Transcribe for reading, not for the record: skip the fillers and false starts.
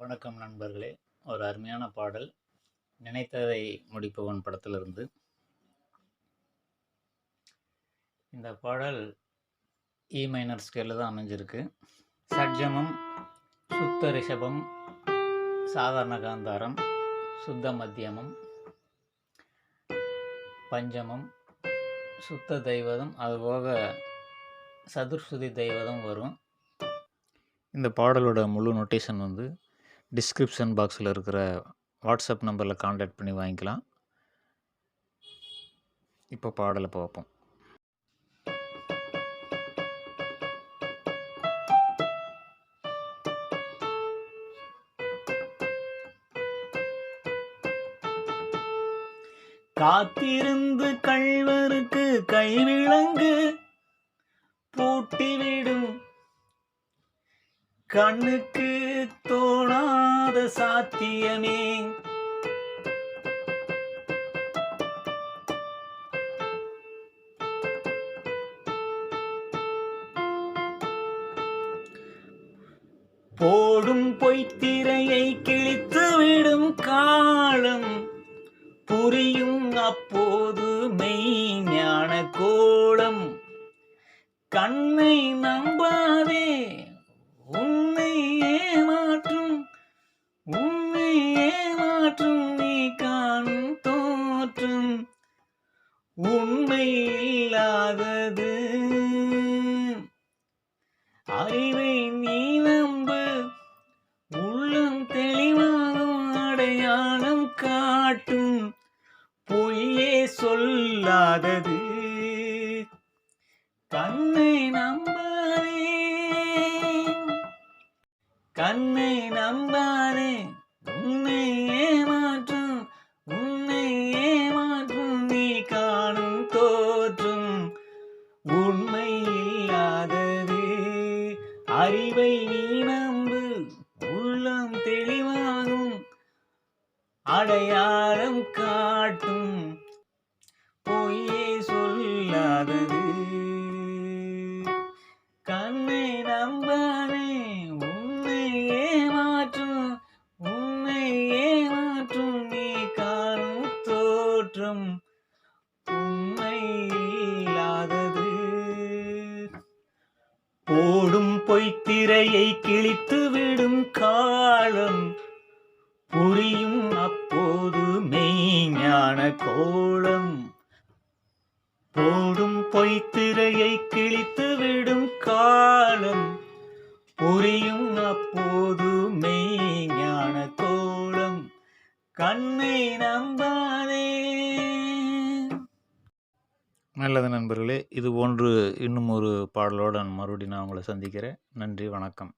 வணக்கம் நண்பர்களே. ஒரு அருமையான பாடல். நினைத்ததை முடிப்பவன் படத்திலிருந்து. இந்த பாடல் இ மைனர் ஸ்கேலில் தான் அமைஞ்சிருக்கு. சட்ஜமம், சுத்த ரிஷபம், சாதாரண காந்தாரம், சுத்த மத்தியமம், பஞ்சமம், சுத்த தெய்வதம், அதுபோக சதுர்ஸ்ருதி தெய்வதம் வரும். இந்த பாடலோட முழு நோட்டேஷன் டிஸ்கிரிப்ஷன் பாக்ஸில் இருக்கிற வாட்ஸ்அப் நம்பரில் கான்டாக்ட் பண்ணி வாங்கிக்கலாம். இப்போ பாடலை பார்ப்போம். காத்திருந்து கள்வருக்கு கைவிளங்கு பூட்டிவிடும், கண்ணுக்கு தோணாத சாத்தியமே. போடும் பொய்த்திரையை கிழித்துவிடும் காலம் புரியும் அப்போது மெய்ஞான கோலம். கண்ணை நம்பாதே, உன்னை ஏமாற்றும் நீ காணும் தோற்றும் உண்மை இல்லாதது. அறிவை நீ நம்பு, உள்ளம் தெளிவாகும், அடையாளம் காட்டும், பொய்யே சொல்லாதது. கண்ணை நம்பாதே, உன்னை ஏமாற்றும் நீ காணும் தோற்றும் உண்மை இல்லாதது. அறிவை நீ நம்பு, உள்ளம் தெளிவாகும், அடையாளம் காட்டும், பொய்யே சொல்லாதது. கண்ணை நம்பாதே, உன்னை ஏமாற்றும் நீ காணும் தோற்றம் உண்மை இல்லாதது. போடும் பொய்த்திரையை கிழித்துவிடும் காலம் புரியும் அப்போது மெய்ஞான கோலம். போடும் பொய்த்திரையை கிழித்துவிடும் காலம் புரியும் அப்போது மெய்ஞான கோலம். கண்ணை நம்பாதே. நல்லது நண்பர்களே, இது போன்று இன்னும் ஒரு பாடலோடு மறுபடியும் நான் உங்களை சந்திக்கிறேன். நன்றி, வணக்கம்.